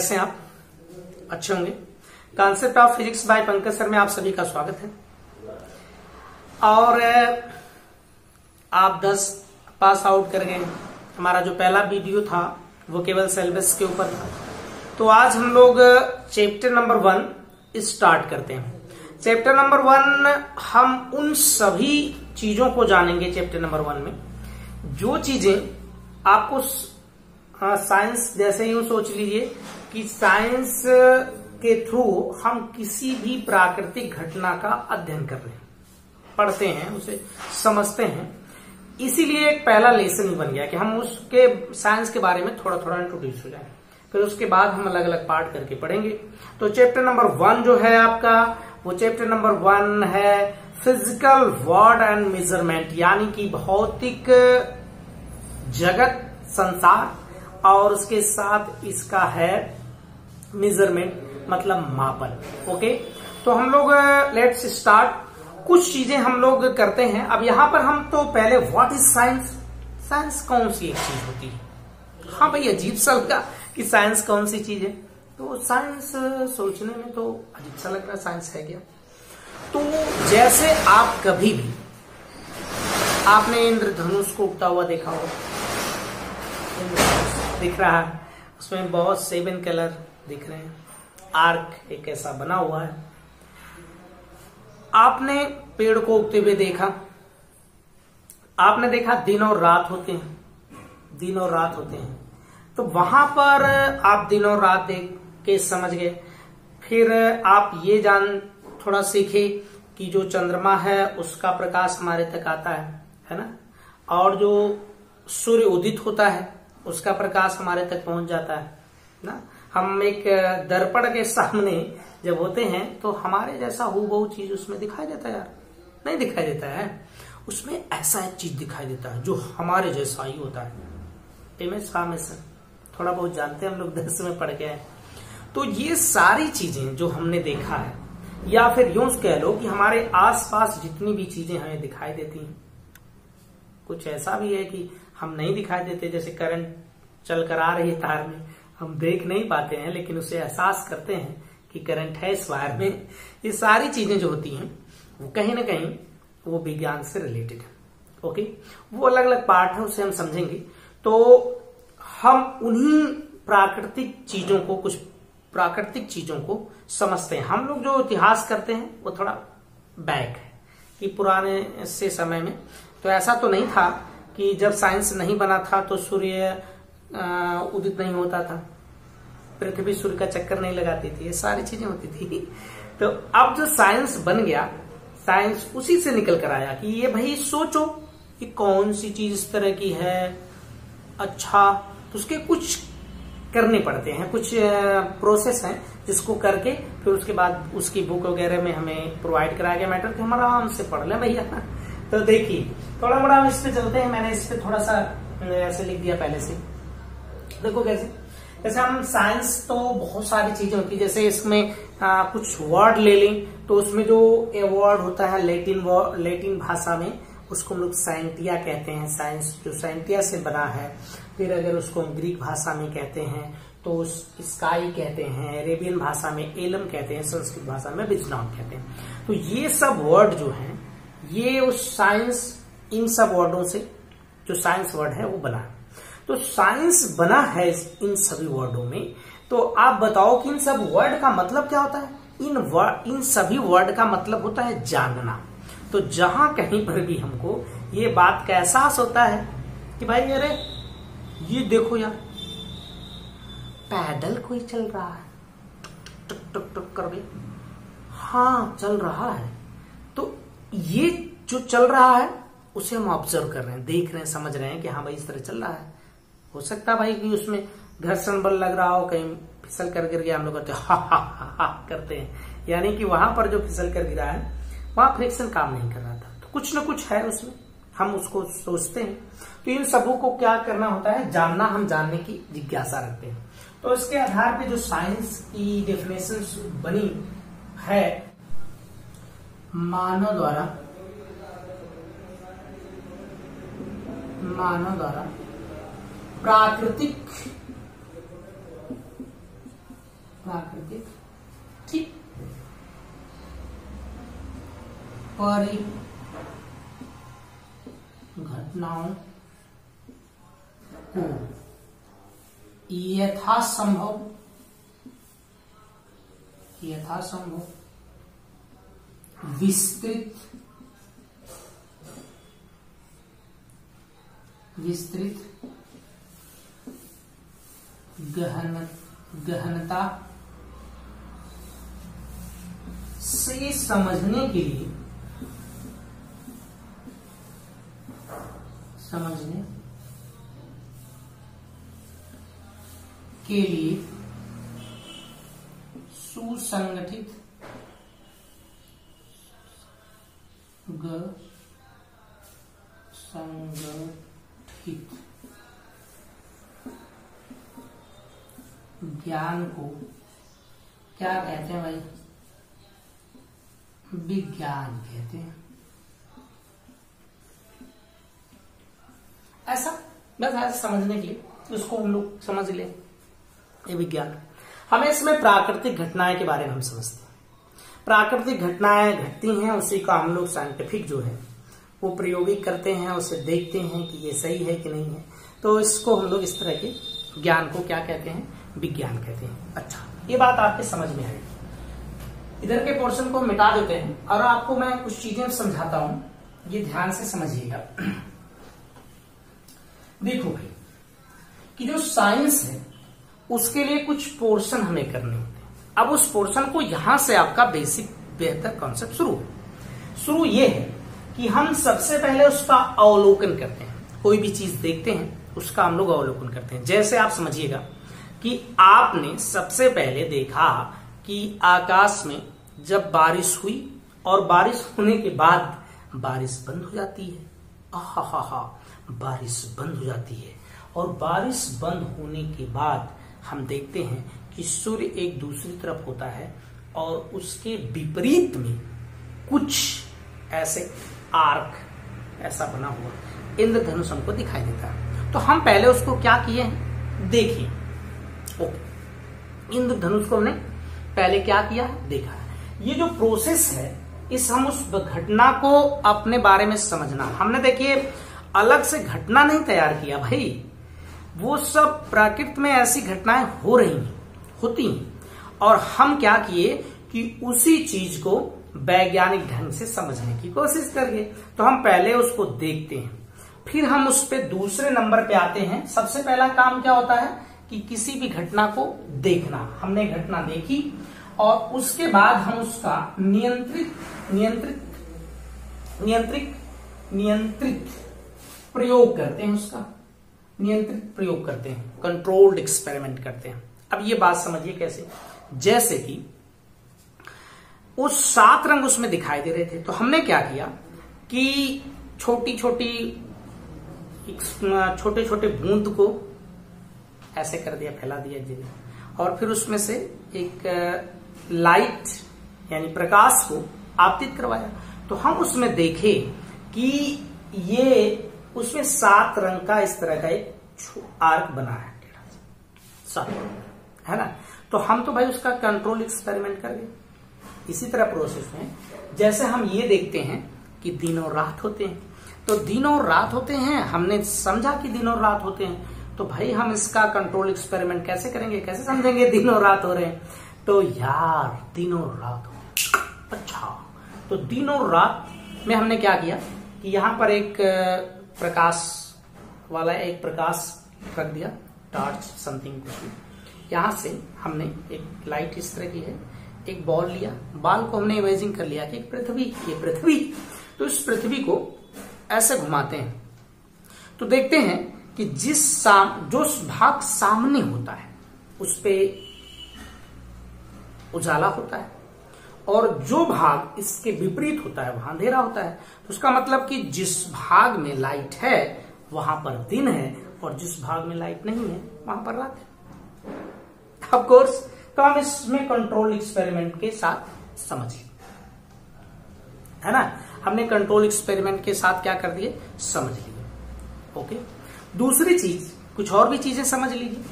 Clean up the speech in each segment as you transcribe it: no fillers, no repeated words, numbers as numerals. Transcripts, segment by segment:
कैसे हैं आप? अच्छे होंगे। Concept of physics bye Pankaj sir में आप सभी का स्वागत है। और आप 10 पास आउट कर गए। हमारा जो पहला वीडियो था वो केवल सिलेबस के ऊपर था। तो आज हम लोग चैप्टर नंबर 1 स्टार्ट करते हैं। चैप्टर नंबर 1 हम उन सभी चीजों को जानेंगे चैप्टर नंबर 1 में जो चीजें आपको साइंस, जैसे यूं सोच लीजिए कि साइंस के थ्रू हम किसी भी प्राकृतिक घटना का अध्ययन कर रहे हैं, पढ़ते हैं, उसे समझते हैं। इसीलिए एक पहला लेसन ही बन गया कि हम उसके साइंस के बारे में थोड़ा थोड़ा इंट्रोड्यूस हो जाए, फिर उसके बाद हम अलग अलग पार्ट करके पढ़ेंगे। तो चैप्टर नंबर 1 जो है आपका, वो चैप्टर नंबर 1 है फिजिकल वर्ड एंड मेजरमेंट, यानी कि भौतिक जगत, संसार, और उसके साथ इसका है मेजरमेंट, मतलब मापन। ओके, तो हम लोग लेट्स स्टार्ट। कुछ चीजें हम लोग करते हैं। अब यहां पर हम तो पहले व्हाट इज साइंस, साइंस कौन सी एक चीज होती है। हाँ भाई, अजीब सा लगा कि साइंस कौन सी चीज है। तो साइंस सोचने में तो अजीब सा लग रहा है, साइंस है क्या। तो जैसे आप कभी भी आपने इंद्रधनुष को उगता हुआ देखा हो, दिख रहा है, उसमें बहुत 7 कलर दिख रहे हैं, आर्क एक ऐसा बना हुआ है। आपने पेड़ को उगते हुए देखा, आपने देखा दिन और रात होते हैं, दिन और रात होते हैं। तो वहां पर आप दिन और रात देख के समझ गए। फिर आप ये जान थोड़ा सीखे कि जो चंद्रमा है उसका प्रकाश हमारे तक आता है ना, और जो सूर्य उदित होता है उसका प्रकाश हमारे तक पहुंच जाता है ना। हम एक दर्पण के सामने जब होते हैं तो हमारे जैसा हूबहू चीज उसमें दिखाई देता है यार? नहीं दिखाई देता है। उसमें ऐसा एक चीज दिखाई देता है जो हमारे जैसा ही होता है। इमेज फॉर्मेशन थोड़ा बहुत जानते हैं हम लोग, 10 में पढ़ के आए। तो ये सारी चीजें जो हमने देखा है, या फिर यूं कह लो कि हमारे आसपास जितनी भी चीजें हमें दिखाई देती हैं, कुछ ऐसा भी है कि हम नहीं दिखाई देते। जैसे करंट चल कर आ रही है तार में, हम देख नहीं पाते हैं, लेकिन उसे एहसास करते हैं कि करंट है इस वायर में। ये सारी चीजें जो होती हैं वो कहीं ना कहीं वो विज्ञान से रिलेटेड है। ओके, वो अलग अलग पार्ट है, उसे हम समझेंगे। तो हम उन्हीं प्राकृतिक चीजों को, कुछ प्राकृतिक चीजों को समझते हैं। हम लोग जो इतिहास करते हैं वो थोड़ा बैक है कि पुराने से समय में तो ऐसा तो नहीं था कि जब साइंस नहीं बना था तो सूर्य उदित नहीं होता था, पृथ्वी सूर्य का चक्कर नहीं लगाती थी, ये सारी चीजें होती थी। तो अब जो साइंस बन गया, साइंस उसी से निकल कर आया कि ये भाई सोचो कि कौन सी चीज इस तरह की है। अच्छा, तो उसके कुछ करने पड़ते हैं, कुछ प्रोसेस हैं जिसको करके फिर उसके बाद उसकी बुक वगैरह में हमें प्रोवाइड कराया गया मैटर कि हम आराम से पढ़ लें भैया। तो देखिए थोड़ा बड़ा हम इस पे चलते हैं। मैंने इस पे थोड़ा सा ऐसे लिख दिया पहले से। देखो कैसे, जैसे हम साइंस तो बहुत सारी चीजें होती है। जैसे इसमें कुछ वर्ड ले लें तो उसमें जो ए वर्ड होता है लैटिन भाषा में, उसको हम लोग साइंटिया कहते हैं। साइंस जो साइंटिया से बना है। फिर अगर उसको हम ग्रीक भाषा में कहते हैं तो स्काई कहते हैं, अरेबियन भाषा में एलम कहते हैं, संस्कृत भाषा में विज्ञान कहते हैं। तो ये सब वर्ड जो हैं, ये उस साइंस, इन सब वर्डों से जो साइंस वर्ड है वो बना है। तो साइंस बना है इन सभी वर्डों में। तो आप बताओ कि इन सब वर्ड का मतलब क्या होता है। इन सभी वर्ड का मतलब होता है जानना। तो जहां कहीं पर भी हमको ये बात का एहसास होता है कि भाई अरे ये देखो यार, पैदल कोई चल रहा है, टक टक टक करके, हाँ चल रहा है। तो ये जो चल रहा है उसे हम ऑब्जर्व कर रहे हैं, देख रहे हैं, समझ रहे हैं कि हाँ भाई इस तरह चल रहा है। हो सकता है भाई कि उसमें घर्षण बल लग रहा हो, कहीं फिसल कर गिर गया, हम लोग कहते हैं हा हा हा हा करते हैं, यानी कि वहां पर जो फिसल कर गिरा है वहां फ्रिक्शन काम नहीं कर रहा था। तो कुछ ना कुछ है उसमें, हम उसको सोचते हैं। तो इन सबों को क्या करना होता है, जानना। हम जानने की जिज्ञासा रखते हैं। तो इसके आधार पे जो साइंस की डेफिनेशन बनी है मानव द्वारा प्राकृतिक प्राकृतिक ठीक घटनाओं को यथासंभव विस्तृत गहनता से समझने के लिए सुसंगठित ज्ञान को क्या कहते हैं भाई? विज्ञान कहते हैं। ऐसा बस ऐसा समझने के लिए उसको हम लोग समझ ले, ये विज्ञान। हमें इसमें प्राकृतिक घटनाएं के बारे में हम समझते हैं। प्राकृतिक घटनाएं घटती हैं, उसी का हम लोग साइंटिफिक जो है वो प्रयोगिक करते हैं, उसे देखते हैं कि ये सही है कि नहीं है। तो इसको हम लोग इस तरह के ज्ञान को क्या कहते हैं? विज्ञान कहते हैं। अच्छा, ये बात आपके समझ में आएगी। इधर के पोर्शन को मिटा देते हैं और आपको मैं कुछ चीजें समझाता हूं, ये ध्यान से समझिएगा। देखो भाई कि जो साइंस है उसके लिए कुछ पोर्शन हमें करने होते हैं। अब उस पोर्शन को यहां से आपका बेसिक बेहतर कॉन्सेप्ट शुरू ये है कि हम सबसे पहले उसका अवलोकन करते हैं। कोई भी चीज देखते हैं उसका हम लोग अवलोकन करते हैं। जैसे आप समझिएगा कि आपने सबसे पहले देखा कि आकाश में जब बारिश हुई और बारिश होने के बाद बारिश बंद हो जाती है। आहा, बारिश बंद हो जाती है और बारिश बंद होने के बाद हम देखते हैं कि सूर्य एक दूसरी तरफ होता है और उसके विपरीत में कुछ ऐसे आर्क ऐसा बना हुआ इंद्रधनुष हमको दिखाई देता है। तो हम पहले उसको क्या किए हैं? देखिए। ओके, इंद्रधनुष को हमने पहले क्या किया? देखा है। ये जो प्रोसेस है, इस हम उस घटना को अपने बारे में समझना। हमने देखिए अलग से घटना नहीं तैयार किया भाई, वो सब प्रकृति में ऐसी घटनाएं हो रही हैं, होती हैं, और हम क्या किए कि उसी चीज को वैज्ञानिक ढंग से समझने की कोशिश करिए। तो हम पहले उसको देखते हैं, फिर हम उस पे दूसरे नंबर पे आते हैं। सबसे पहला काम क्या होता है कि किसी भी घटना को देखना। हमने घटना देखी और उसके बाद हम उसका नियंत्रित प्रयोग करते हैं, उसका नियंत्रित प्रयोग करते हैं, कंट्रोल्ड एक्सपेरिमेंट करते हैं। अब ये बात समझिए कैसे। जैसे कि उस 7 रंग उसमें दिखाई दे रहे थे, तो हमने क्या किया कि छोटे छोटे बूंद को ऐसे कर दिया, फैला दिया जी, और फिर उसमें से एक लाइट यानी प्रकाश को आपतित करवाया। तो हम उसमें देखे कि ये उसमें 7 रंग का इस तरह का एक आर्क बना है, 7 है ना। तो हम तो भाई उसका कंट्रोल एक्सपेरिमेंट कर गए। इसी तरह प्रोसेस में जैसे हम ये देखते हैं कि दिन और रात होते हैं, तो दिन और रात होते हैं, हमने समझा कि दिन और रात होते हैं, तो भाई हम इसका कंट्रोल एक्सपेरिमेंट कैसे करेंगे, कैसे समझेंगे दिन और रात हो रहे हैं? तो यार दिन और रात हो, अच्छा, तो दिन और रात में हमने क्या किया कि यहां पर एक प्रकाश वाला एक प्रकाश रख दिया, टॉर्च समथिंग कुछ। यहां से हमने एक लाइट इस तरह की है, एक बॉल लिया, बॉल को हमने इमेजिन कर लिया कि ये पृथ्वी, तो इस पृथ्वी को ऐसे घुमाते हैं, तो देखते हैं कि जो भाग सामने होता है उस पे उजाला होता है, और जो भाग इसके विपरीत होता है वहां अंधेरा होता है। तो उसका मतलब कि जिस भाग में लाइट है वहां पर दिन है, और जिस भाग में लाइट नहीं है वहां पर रात है। ऑफ कोर्स, तो हम इसमें कंट्रोल एक्सपेरिमेंट के साथ समझिए, है ना। हमने कंट्रोल एक्सपेरिमेंट के साथ क्या कर दिए, समझ लिए। ओके, दूसरी चीज, कुछ और भी चीजें समझ लीजिए।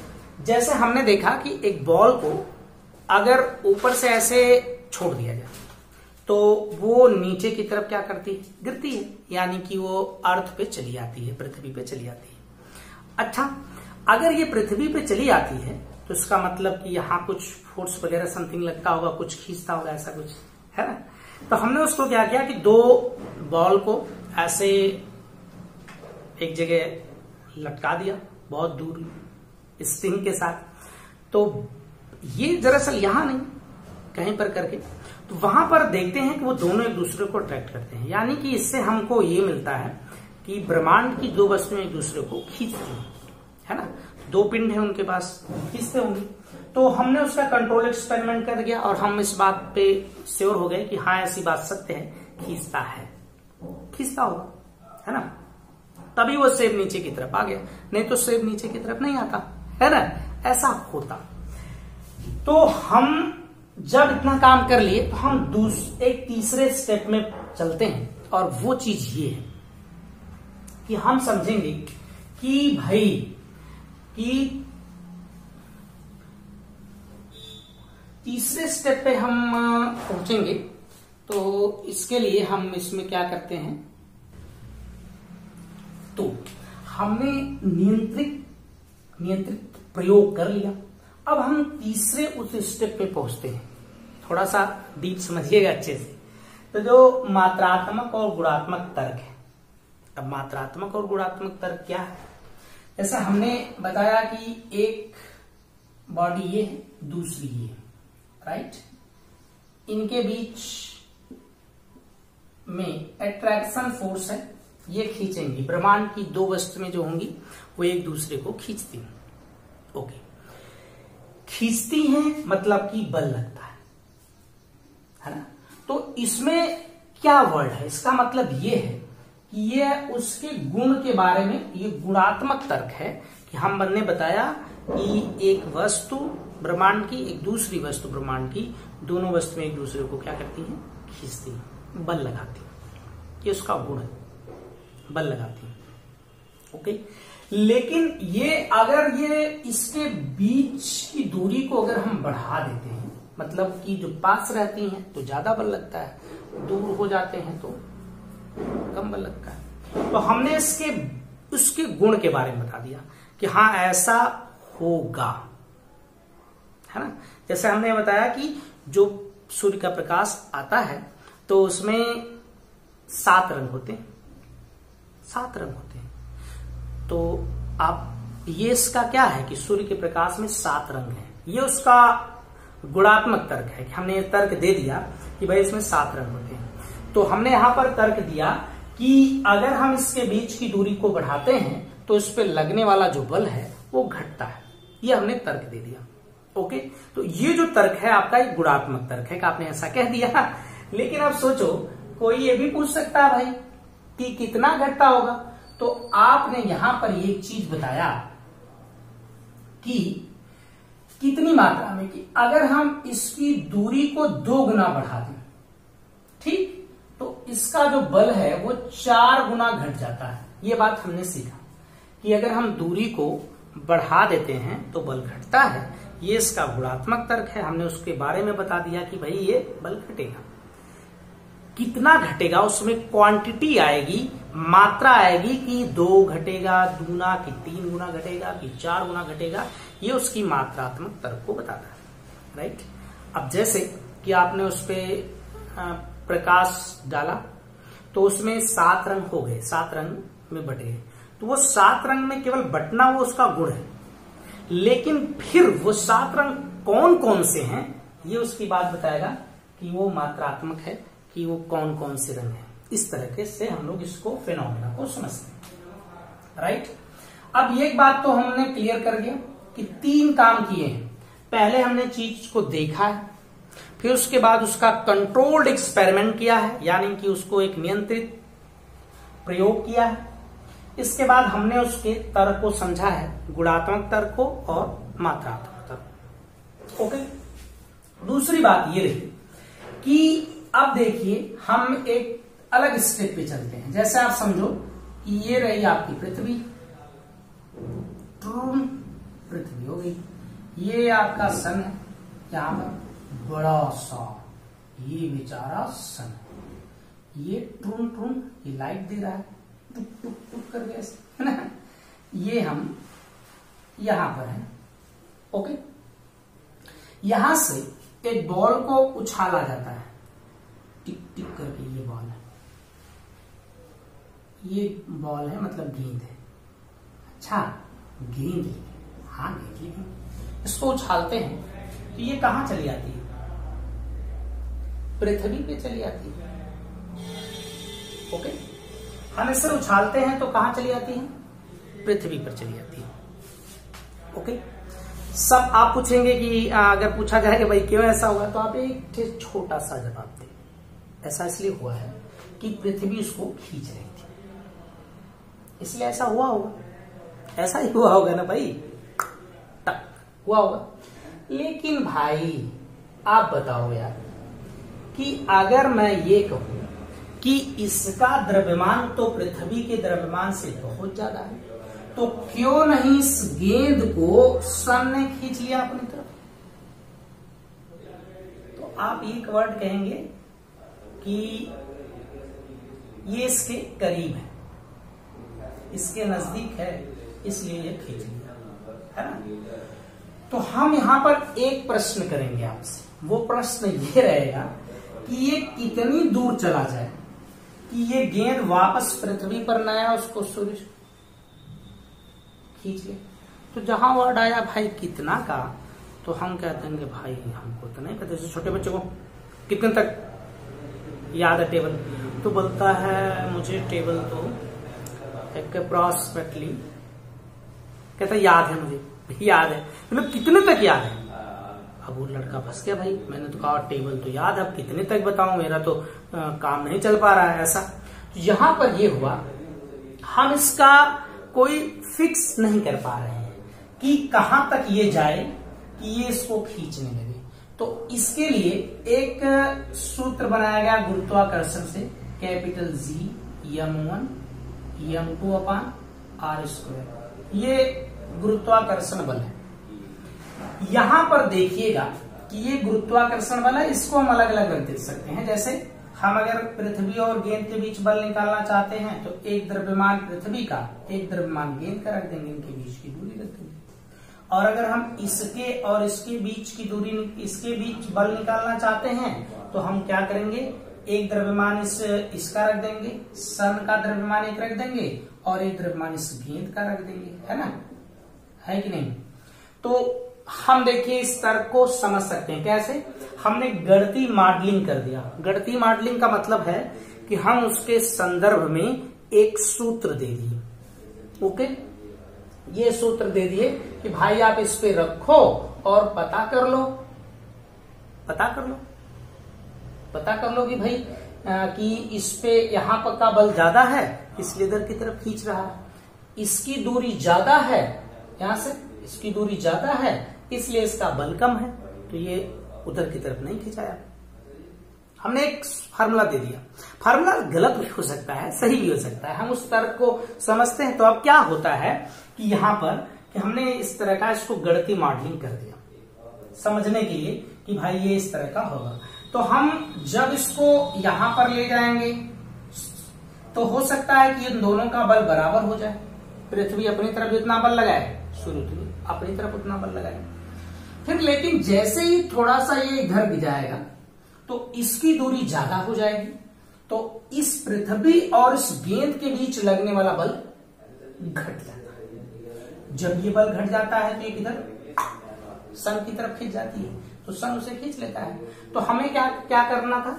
जैसे हमने देखा कि एक बॉल को अगर ऊपर से ऐसे छोड़ दिया जाए तो वो नीचे की तरफ क्या करती है, गिरती है, यानी कि वो अर्थ पे चली आती है, पृथ्वी पे चली आती है। अच्छा, अगर ये पृथ्वी पे चली आती है तो इसका मतलब कि यहाँ कुछ फोर्स वगैरह समथिंग लगता होगा, कुछ खींचता होगा, ऐसा कुछ है ना। तो हमने उसको क्या किया कि दो बॉल को ऐसे एक जगह लटका दिया बहुत दूर स्प्रिंग के साथ। तो ये दरअसल यहां नहीं, कहीं पर करके, तो वहां पर देखते हैं कि वो दोनों एक दूसरे को अट्रैक्ट करते हैं, यानी कि इससे हमको ये मिलता है कि ब्रह्मांड की दो वस्तुएं एक दूसरे को खींचती हैं, है ना। दो पिंड है उनके पास, खींचते होंगे। तो हमने उसका कंट्रोल एक्सपेरिमेंट कर दिया और हम इस बात पे श्योर हो गए कि हाँ ऐसी बात सत्य है, खींचता है, खींचता होगा, है ना। तभी वो सेब नीचे की तरफ आ गया, नहीं तो सेब नीचे की तरफ नहीं आता, है ना। ऐसा होता। तो हम जब इतना काम कर लिए तो हम एक तीसरे स्टेप में चलते हैं, और वो चीज ये है कि हम समझेंगे कि भाई कि तीसरे स्टेप पे हम पहुंचेंगे। तो इसके लिए हम इसमें क्या करते हैं, तो हमने नियंत्रित प्रयोग कर लिया। अब हम तीसरे उस स्टेप पे पहुंचते हैं, थोड़ा सा डीप समझिएगा अच्छे से। तो जो मात्रात्मक और गुणात्मक तर्क है। अब मात्रात्मक और गुणात्मक तर्क क्या है, जैसा हमने बताया कि एक बॉडी ये है, दूसरी ये है, राइट। इनके बीच में अट्रैक्शन फोर्स है, ये खींचेंगी। ब्रह्मांड की दो वस्तुएं जो होंगी वो एक दूसरे को खींचती हैं। ओके, खींचती हैं मतलब कि बल लगता है ना। तो इसमें क्या वर्ड है, इसका मतलब ये है कि ये उसके गुण के बारे में, ये गुणात्मक तर्क है कि हम ने बताया कि एक वस्तु ब्रह्मांड की, एक दूसरी वस्तु ब्रह्मांड की, दोनों वस्तुएं एक दूसरे को क्या करती हैं, खींचती हैं, बल लगाती हैं। ये उसका गुण है, बल लगाती हैं। ओके, लेकिन ये अगर ये इसके बीच की दूरी को अगर हम बढ़ा देते हैं, मतलब कि जो पास रहती हैं तो ज्यादा बल लगता है, दूर हो जाते हैं तो कम बल लगता है। तो हमने उसके गुण के बारे में बता दिया कि हाँ ऐसा होगा, है ना। जैसे हमने बताया कि जो सूर्य का प्रकाश आता है तो उसमें 7 रंग होते हैं, 7 रंग होते हैं। तो आप ये इसका क्या है कि सूर्य के प्रकाश में 7 रंग हैं, ये उसका गुणात्मक तर्क है कि हमने ये तर्क दे दिया कि भाई इसमें 7 रंग होते हैं। तो हमने यहां पर तर्क दिया कि अगर हम इसके बीच की दूरी को बढ़ाते हैं तो इस पे लगने वाला जो बल है वो घटता है, ये हमने तर्क दे दिया। ओके, तो ये जो तर्क है आपका एक गुणात्मक तर्क है कि आपने ऐसा कह दिया। लेकिन अब सोचो, कोई ये भी पूछ सकता है भाई कि कितना घटता होगा। तो आपने यहां पर एक चीज बताया कि कितनी मात्रा में, कि अगर हम इसकी दूरी को 2 गुना बढ़ा दें, ठीक, तो इसका जो बल है वो 4 गुना घट जाता है। ये बात हमने सीखा कि अगर हम दूरी को बढ़ा देते हैं तो बल घटता है। ये इसका गुणात्मक तर्क है, हमने उसके बारे में बता दिया कि भाई ये बल घटेगा। कितना घटेगा, उसमें क्वांटिटी आएगी, मात्रा आएगी कि 2 घटेगा, दूना कि 3 गुना घटेगा कि 4 गुना घटेगा, ये उसकी मात्रात्मक तर्क को बताता है, राइट। अब जैसे कि आपने उस पर प्रकाश डाला तो उसमें 7 रंग हो गए, 7 रंग में बट गए। तो वो 7 रंग में केवल बटना वो उसका गुण है, लेकिन फिर वो 7 रंग कौन कौन से हैं ये उसकी बात बताएगा कि वो मात्रात्मक है कि वो कौन कौन से रंग हैं। इस तरीके से हम लोग इसको फिनोमेना को समझते हैं, राइट। अब एक बात तो हमने क्लियर कर दिया कि 3 काम किए हैं। पहले हमने चीज को देखा है, फिर उसके बाद उसका कंट्रोल्ड एक्सपेरिमेंट किया है, यानी कि उसको एक नियंत्रित प्रयोग किया है। इसके बाद हमने उसके तर्क को समझा है, गुणात्मक तर्क को और मात्रात्मक तर्क। ओके, दूसरी बात ये रही कि अब देखिए हम एक अलग स्टेप पे चलते हैं। जैसे आप समझो कि ये रही आपकी पृथ्वी, पृथ्वी हो गई, ये आपका सन है यहाँ पर, बड़ा सा, ये बेचारा सन, ये ट्रून ट्रून, ये लाइट दे रहा है टुक टुक टुक करके ऐसे, है ना। ये हम यहां पर है, ओके। यहां से एक बॉल को उछाला जाता है, टिक टिक करके, ये बॉल है, ये बॉल है मतलब गेंद है। अच्छा गेंद, हाँ गेंद, इसको उछालते हैं तो ये कहां चली जाती है? पृथ्वी पे चली जाती है, ओके। हम इसे उछालते हैं तो कहां चली जाती है? पृथ्वी पर चली जाती है, ओके। सब आप पूछेंगे कि अगर पूछा जाए कि भाई क्यों ऐसा हुआ, तो आप एक छोटा सा जवाब दें। ऐसा इसलिए हुआ है कि पृथ्वी उसको खींच रही थी, इसलिए ऐसा हुआ होगा। ऐसा ही हुआ होगा ना भाई, टक हुआ होगा। लेकिन भाई आप बताओ यार कि अगर मैं ये कहूं कि इसका द्रव्यमान तो पृथ्वी के द्रव्यमान से बहुत ज्यादा है, तो क्यों नहीं इस गेंद को सन ने खींच लिया अपनी तरफ? तो आप एक वर्ड कहेंगे कि ये इसके करीब है, इसके नजदीक है, इसलिए ये खींच लिया, है ना। तो हम यहां पर एक प्रश्न करेंगे आपसे, वो प्रश्न ये रहेगा कि ये कितनी दूर चला जाए कि ये गेंद वापस पृथ्वी पर न आया, उसको सूर्य खींच ले। तो जहां वर्ड आया भाई कितना का, तो हम क्या देंगे भाई, हमको तो नहीं पता। जैसे छोटे बच्चे को कितने तक याद है टेबल, तो बोलता है मुझे टेबल तो एक अप्रॉक्सिमेटली, कहता याद है, मुझे याद है, मतलब कितने तक याद है। अब वो लड़का फंस गया, भाई मैंने तो कहा टेबल तो याद है, अब कितने तक बताऊं, मेरा तो काम नहीं चल पा रहा है। ऐसा यहां पर ये हुआ, हम इसका कोई फिक्स नहीं कर पा रहे हैं कि कहां तक ये जाए कि ये इसको खींचने लगे। तो इसके लिए एक सूत्र बनाया गया गुरुत्वाकर्षण से, कैपिटल G m1 m2 अपान r²। ये गुरुत्वाकर्षण बल है। यहां पर देखिएगा कि ये गुरुत्वाकर्षण बल है, इसको हम अलग अलग रख दे सकते हैं। जैसे हम अगर पृथ्वी और गेंद के बीच बल निकालना चाहते हैं तो एक द्रव्यमान पृथ्वी का, एक द्रव्यमान गेंद का रख देंगे, इनके बीच की दूरी रख देंगे। और अगर हम इसके और इसके बीच की दूरी, इसके बीच बल निकालना चाहते हैं तो हम क्या करेंगे, एक द्रव्यमान इसका रख देंगे, सन का द्रव्यमान एक रख देंगे, और एक द्रव्यमान इस गेंद का रख देंगे, है ना, है कि नहीं। तो हम देखिए इस तर्क को समझ सकते हैं कैसे। हमने गणितीय मॉडलिंग कर दिया। गणितीय मॉडलिंग का मतलब है कि हम उसके संदर्भ में एक सूत्र दे दिए, ओके। ये सूत्र दे दिए कि भाई आप इस पे रखो और पता कर लो, पता कर लो, पता कर लो कि भाई कि इस पे यहां पर का बल ज्यादा है, इसलिए इधर की तरफ खींच रहा है। इसकी दूरी ज्यादा है, यहां से इसकी दूरी ज्यादा है, इसलिए इसका बल कम है, तो ये उधर की तरफ नहीं खिंचाया। हमने एक फार्मूला दे दिया। फार्मूला गलत भी हो सकता है, सही भी हो सकता है, हम उस तर्क को समझते हैं। तो अब क्या होता है कि यहां पर कि हमने इस तरह का इसको गणितीय मॉडलिंग कर दिया समझने के लिए कि भाई ये इस तरह का होगा। तो हम जब इसको यहां पर ले जाएंगे तो हो सकता है कि इन दोनों का बल बराबर हो जाए। पृथ्वी अपनी तरफ जितना बल लगाए, सूर्य अपनी तरफ उतना बल लगाए। फिर लेकिन जैसे ही थोड़ा सा ये इधर भी जाएगा तो इसकी दूरी ज्यादा हो जाएगी, तो इस पृथ्वी और इस गेंद के बीच लगने वाला बल घट जाता है। जब ये बल घट जाता है तो ये किधर, सन की तरफ खींच जाती है, तो सन उसे खींच लेता है। तो हमें क्या क्या करना था,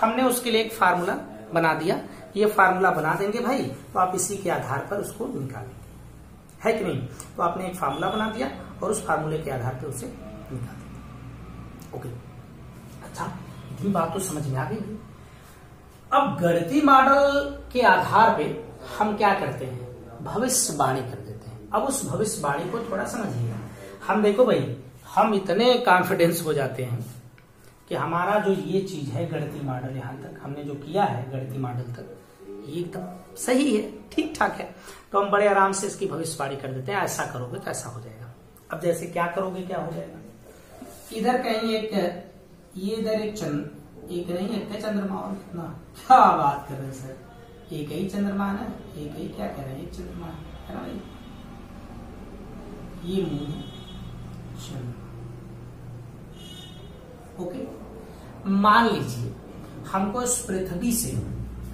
हमने उसके लिए एक फार्मूला बना दिया। ये फार्मूला बना देंगे भाई, तो आप इसी के आधार पर उसको निकालेंगे, है कि नहीं। तो आपने एक फार्मूला बना दिया और उस फार्मूले के आधार पर उसे निकाल देंगे, ओके। अच्छा, इतनी बात तो समझ में आ गई। अब गणितीय मॉडल के आधार पे हम क्या करते हैं, भविष्यवाणी कर देते हैं। अब उस भविष्यवाणी को थोड़ा समझिएगा। हम देखो भाई, हम इतने कॉन्फिडेंस हो जाते हैं कि हमारा जो ये चीज है गणितीय मॉडल, यहां तक हमने जो किया है गणितीय मॉडल तक, ये एकदम सही है, ठीक ठाक है। तो हम बड़े आराम से इसकी भविष्यवाणी कर देते हैं, ऐसा करोगे तो ऐसा हो जाएगा। अब जैसे क्या करोगे क्या हो जाएगा, इधर कहीं एक ये इधर एक नहीं एक है चंद्रमा और कितना, क्या बात कर रहे हैं सर, एक ही चंद्रमा है, एक ही क्या कह रहे हैं, एक चंद्रमा है ना भाई, ये मून चंद्रमा। ओके, मान लीजिए हमको इस पृथ्वी से,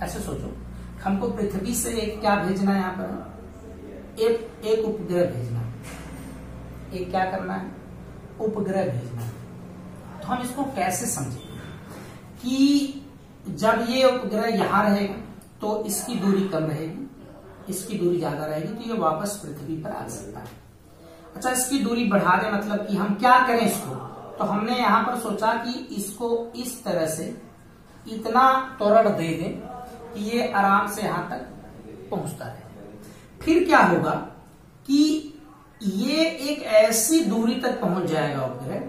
ऐसे सोचो हमको पृथ्वी से एक क्या भेजना है, यहाँ पर एक उपग्रह भेजना है, एक क्या करना है, उपग्रह भेजना है। तो हम इसको कैसे समझें कि जब ये उपग्रह यहां रहेगा तो इसकी दूरी कम रहेगी, इसकी दूरी ज्यादा रहेगी, तो ये वापस पृथ्वी पर आ सकता है। अच्छा, इसकी दूरी बढ़ा दें, मतलब कि हम क्या करें इसको, तो हमने यहां पर सोचा कि इसको इस तरह से इतना त्वरण दे दें कि ये आराम से यहां तक पहुंचता रहे। फिर क्या होगा कि ये एक ऐसी दूरी तक पहुंच जाएगा उपग्रह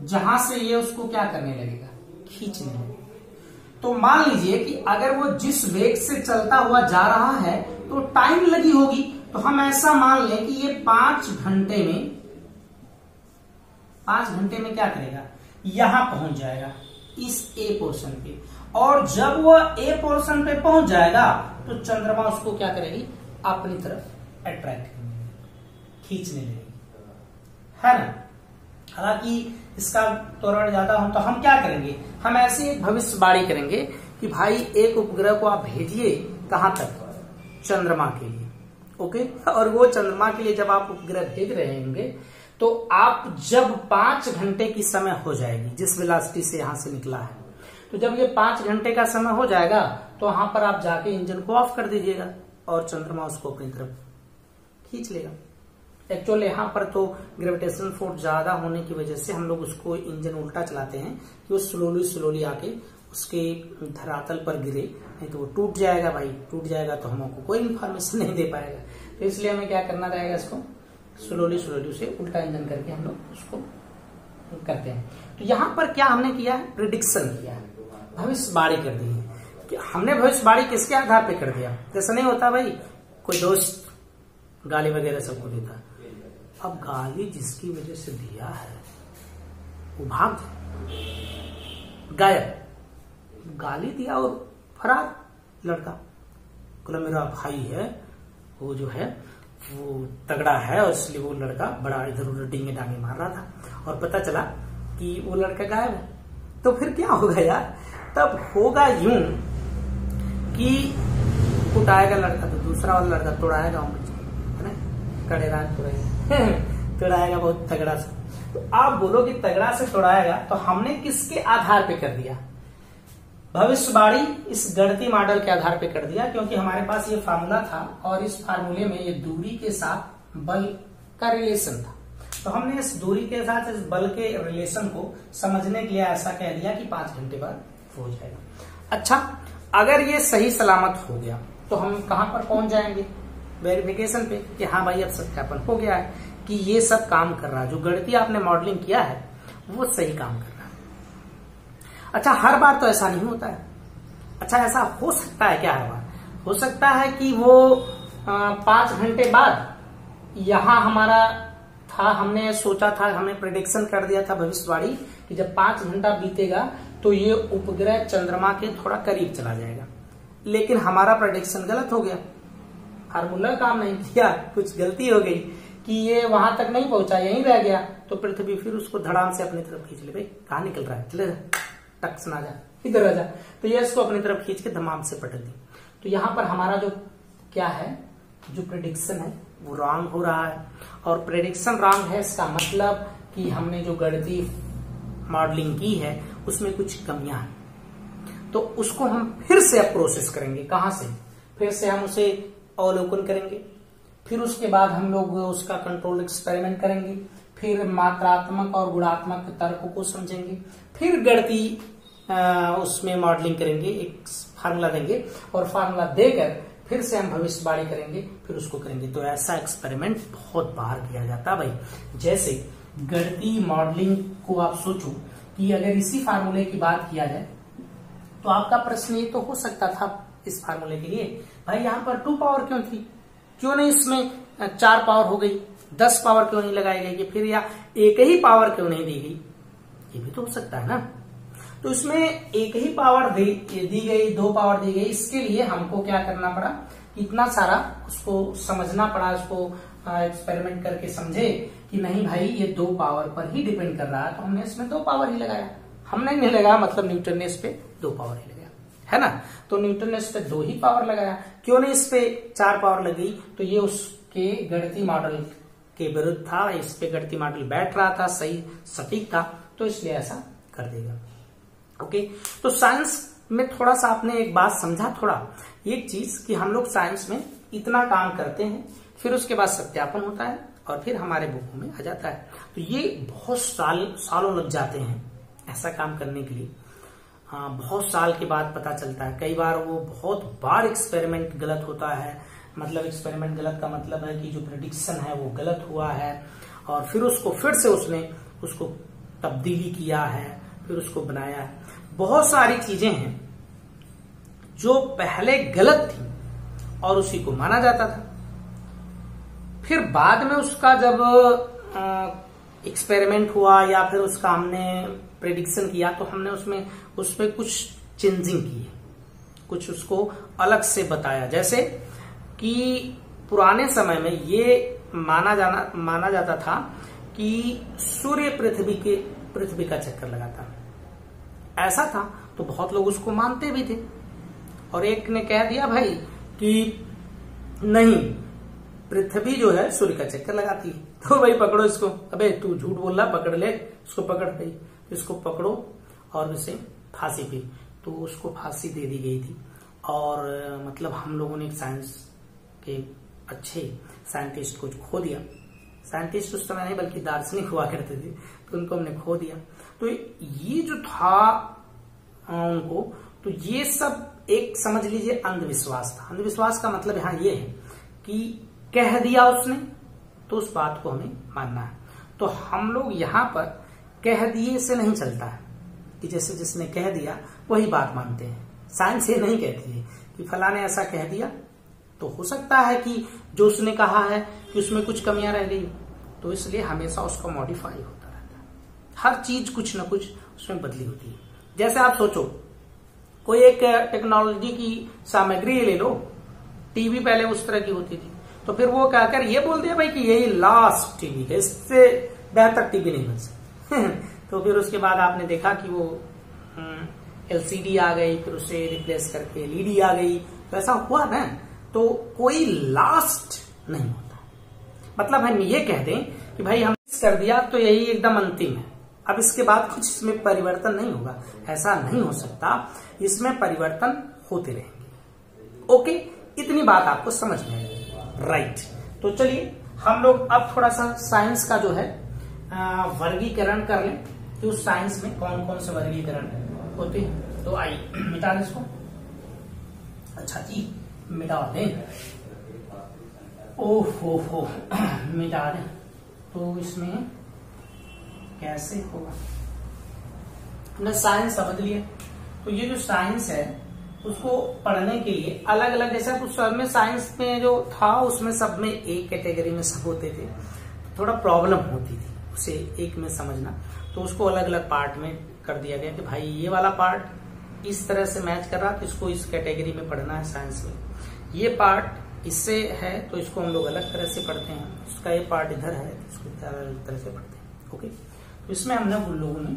जहां से ये उसको क्या करने लगेगा, खींचने लगेगा। तो मान लीजिए कि अगर वो जिस वेग से चलता हुआ जा रहा है तो टाइम लगी होगी, तो हम ऐसा मान लें कि ये 5 घंटे में क्या करेगा, यहां पहुंच जाएगा इस ए पोर्शन पे, और जब वो ए पोर्शन पे पहुंच जाएगा तो चंद्रमा उसको क्या करेगी, अपनी तरफ अट्रैक्ट करने, खींचने लगेगी, है ना। हालांकि इसका त्वरण ज्यादा हो तो हम क्या करेंगे, हम ऐसे एक भविष्यवाणी करेंगे कि भाई एक उपग्रह को आप भेजिए कहां तक, चंद्रमा के लिए। ओके, और वो चंद्रमा के लिए जब आप उपग्रह भेज रहे होंगे तो आप जब 5 घंटे की समय हो जाएगी, जिस वेलोसिटी से यहां से निकला है, तो जब ये 5 घंटे का समय हो जाएगा तो वहां पर आप जाके इंजन को ऑफ कर दीजिएगा और चंद्रमा उसको अपनी तरफ खींच लेगा। एक्चुअली यहाँ पर तो ग्रेविटेशनल फोर्स ज्यादा होने की वजह से हम लोग उसको इंजन उल्टा चलाते हैं कि वो स्लोली आके उसके धरातल पर गिरे, नहीं तो वो टूट जाएगा भाई, टूट जाएगा तो हमको कोई इन्फॉर्मेशन नहीं दे पाएगा। तो इसलिए हमें क्या करना रहेगा, इसको स्लोली उसे उल्टा इंजन करके हम लोग उसको करते हैं। तो यहाँ पर क्या हमने किया है, प्रिडिक्शन किया है, भविष्यवाणी कर दी है। कि हमने भविष्यवाणी किसके आधार पे कर दिया, जैसा नहीं होता भाई कोई दोस्त गाली वगैरह सबको देता, अब गाली जिसकी वजह से दिया है वो भाग गायब, गाली दिया और फरार लड़का, बोला मेरा भाई है वो जो है वो तगड़ा है, और इसलिए वो लड़का बड़ा इधर उधर डींगे डांगे मार रहा था, और पता चला कि वो लड़का गायब है। तो फिर क्या होगा यार, तब होगा यूं कि उठाएगा लड़का तो दूसरा वाला लड़का तोड़ाएगा, है ना, कड़े रात तोड़ाएगा बहुत तगड़ा सा। तो आप बोलो कि तगड़ा से तोड़ाएगा, तो हमने किसके आधार पे कर दिया, भविष्यवाणी इस गणितीय मॉडल के आधार पे कर दिया, क्योंकि हमारे पास ये फार्मूला था और इस फार्मूले में ये दूरी के साथ बल का रिलेशन था। तो हमने इस दूरी के साथ इस बल के रिलेशन को समझने के लिए ऐसा कह दिया कि 5 घंटे बाद हो जाएगा। अच्छा, अगर ये सही सलामत हो गया तो हम कहां पर पहुंच जाएंगे, वेरिफिकेशन पे, कि हाँ भाई अब सत्यापन हो गया है कि ये सब काम कर रहा है, जो गणितीय आपने मॉडलिंग किया है वो सही काम कर रहा है। अच्छा, हर बार तो ऐसा नहीं होता है। अच्छा, ऐसा हो सकता है क्या, हर बार हो सकता है कि वो 5 घंटे बाद यहां हमारा था, हमने सोचा था, हमने प्रेडिक्शन कर दिया था भविष्यवाणी कि जब 5 घंटा बीतेगा तो ये उपग्रह चंद्रमा के थोड़ा करीब चला जाएगा, लेकिन हमारा प्रेडिक्शन गलत हो गया, फार्मूला काम नहीं किया, कुछ गलती हो गई कि ये वहां तक नहीं पहुंचा, यहीं रह गया। तो पृथ्वी फिर उसको धड़ाम से अपनी तरफ खींच ले, भाई कहां निकल रहा है, चले टक्स ना जा, इधर आ जा, तो ये इसको अपनी तरफ खींच के धमाम से पटक दी। तो यहाँ पर हमारा जो क्या है, जो प्रेडिक्शन है वो रॉन्ग हो रहा है, और प्रेडिक्शन रॉन्ग है इसका मतलब कि हमने जो गणितीय मॉडलिंग की है उसमें कुछ कमियां हैं। तो उसको हम फिर से अब प्रोसेस करेंगे, कहां से, फिर से हम उसे अवलोकन करेंगे, फिर उसके बाद हम लोग उसका कंट्रोल एक्सपेरिमेंट करेंगे, फिर मात्रात्मक और गुणात्मक तर्कों को समझेंगे, फिर गणितीय उसमें मॉडलिंग करेंगे, एक फार्मूला देंगे, और फार्मूला देकर फिर से हम भविष्यवाणी करेंगे, फिर उसको करेंगे। तो ऐसा एक्सपेरिमेंट बहुत बार किया जाता है भाई। जैसे गणितीय मॉडलिंग को आप सोचो कि अगर इसी फार्मूले की बात किया जाए तो आपका प्रश्न ये तो हो सकता था इस फार्मूले के लिए, भाई यहाँ पर 2 पावर क्यों थी, क्यों नहीं इसमें 4 पावर हो गई, 10 पावर क्यों नहीं लगाई गई, फिर या एक ही पावर क्यों नहीं दी गई, ये भी तो हो सकता है ना। तो इसमें एक ही पावर दी गई, 2 पावर दी गई। इसके लिए हमको क्या करना पड़ा, इतना सारा उसको समझना पड़ा, उसको एक्सपेरिमेंट करके समझे कि नहीं भाई ये 2 पावर पर ही डिपेंड कर रहा है, तो हमने इसमें 2 पावर ही लगाया। हमने नहीं लगाया मतलब न्यूटन ने इस पे 2 पावर ही लगाया, है ना। तो न्यूटन ने इस पे 2 ही पावर लगाया, क्यों नहीं इस पे 4 पावर लगी, तो ये उसके गणितीय मॉडल के विरुद्ध था, इस पे गणितीय मॉडल बैठ रहा था, सही सटीक था, तो इसलिए ऐसा कर देगा। ओके, तो साइंस में थोड़ा सा आपने एक बात समझा, थोड़ा एक चीज कि हम लोग साइंस में इतना काम करते हैं, फिर उसके बाद सत्यापन होता है और फिर हमारे बुकों में आ जाता है। तो ये बहुत सालों लग जाते हैं ऐसा काम करने के लिए। हाँ, बहुत साल के बाद पता चलता है, कई बार वो बहुत बार एक्सपेरिमेंट गलत होता है, मतलब एक्सपेरिमेंट गलत का मतलब है कि जो प्रेडिक्शन है वो गलत हुआ है, और फिर उसको फिर से उसने उसको तब्दीली किया है, फिर उसको बनाया है। बहुत सारी चीजें हैं जो पहले गलत थी और उसी को माना जाता था, फिर बाद में उसका जब एक्सपेरिमेंट हुआ या फिर उसका हमने प्रेडिक्शन किया तो हमने उसमें कुछ चेंजिंग की, कुछ उसको अलग से बताया। जैसे कि पुराने समय में ये माना जाता था कि सूर्य पृथ्वी का चक्कर लगाता, ऐसा था, तो बहुत लोग उसको मानते भी थे। और एक ने कह दिया भाई कि नहीं, पृथ्वी जो है सूर्य का चक्कर लगाती है, तो भाई पकड़ो इसको, अबे तू झूठ बोल रहा, पकड़ ले इसको, पकड़ भाई इसको पकड़ो और उसे फांसी पे, तो उसको फांसी दे दी गई थी। और मतलब हम लोगों ने साइंस के अच्छे साइंटिस्ट को खो दिया, साइंटिस्ट उस समय नहीं बल्कि दार्शनिक हुआ करते थे, तो उनको हमने खो दिया। तो ये जो था उनको, तो ये सब एक समझ लीजिए अंधविश्वास था। अंधविश्वास का मतलब यहाँ ये है कि कह दिया उसने तो उस बात को हमें मानना है। तो हम लोग यहाँ पर कह दिए से नहीं चलता है कि जैसे जिसने कह दिया वही बात मानते हैं। साइंस ये नहीं कहती है कि फला ने ऐसा कह दिया, तो हो सकता है कि जो उसने कहा है कि उसमें कुछ कमियां रह गई, तो इसलिए हमेशा उसका मॉडिफाई होता रहता है। हर चीज कुछ ना कुछ उसमें बदली होती है। जैसे आप सोचो, कोई एक टेक्नोलॉजी की सामग्री ले लो, टीवी पहले उस तरह की होती थी, तो फिर वो कहकर ये बोल दिया भाई कि यही लास्ट टीवी है, इससे बेहतर टीवी नहीं बन सकती। तो फिर उसके बाद आपने देखा कि वो एलसीडी आ गई, फिर उसे रिप्लेस करके एलईडी आ गई, तो ऐसा हुआ ना। तो कोई लास्ट नहीं होता, मतलब हम ये कह दें कि भाई हम कर दिया तो यही एकदम अंतिम है, अब इसके बाद कुछ इसमें परिवर्तन नहीं होगा, ऐसा नहीं हो सकता, इसमें परिवर्तन होते रहेंगे। ओके, इतनी बात आपको समझ में आएगी, राइट। तो चलिए हम लोग अब थोड़ा सा साइंस का जो है वर्गीकरण कर लें कि उस साइंस में कौन कौन से वर्गीकरण होते हैं। तो आइए मिटा दें इसको, अच्छा जी मिटा दें, ओहो मिटा दें, तो इसमें कैसे होगा, हमने साइंस समझ लिया। तो ये जो साइंस है उसको पढ़ने के लिए अलग अलग, जैसा कुछ सब में साइंस में जो था उसमें सब में एक कैटेगरी में सब होते थे, थोड़ा प्रॉब्लम होती थी उसे एक में समझना, तो उसको अलग अलग पार्ट में कर दिया गया कि भाई ये वाला पार्ट इस तरह से मैच कर रहा, तो इसको इस कैटेगरी में पढ़ना है साइंस में, ये पार्ट इससे है तो इसको हम लोग अलग तरह से पढ़ते हैं, उसका ये पार्ट इधर है तो इसको अलग तरह से पढ़ते हैं। ओके, तो इसमें हमने उन लोगों ने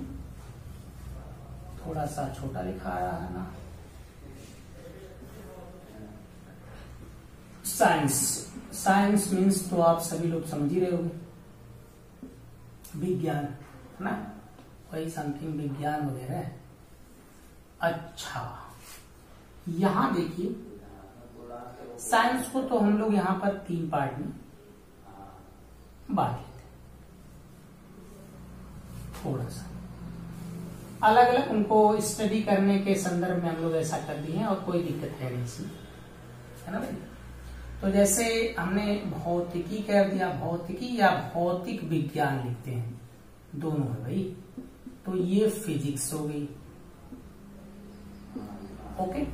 थोड़ा सा छोटा लिखा है ना, साइंस, साइंस मीन्स तो आप सभी लोग समझ ही रहे होंगे, विज्ञान है ना, वही समथिंग विज्ञान वगैरह है। अच्छा, यहां देखिए साइंस को तो हम लोग यहां पर 3 पार्ट में बांट लेते, थोड़ा सा अलग अलग उनको स्टडी करने के संदर्भ में हम लोग ऐसा कर दिए हैं, और कोई दिक्कत है नहीं इसमें, है ना भाई। तो जैसे हमने भौतिकी कह दिया, भौतिकी या भौतिक विज्ञान लिखते हैं, दोनों है भाई, तो ये फिजिक्स हो गई। ओके,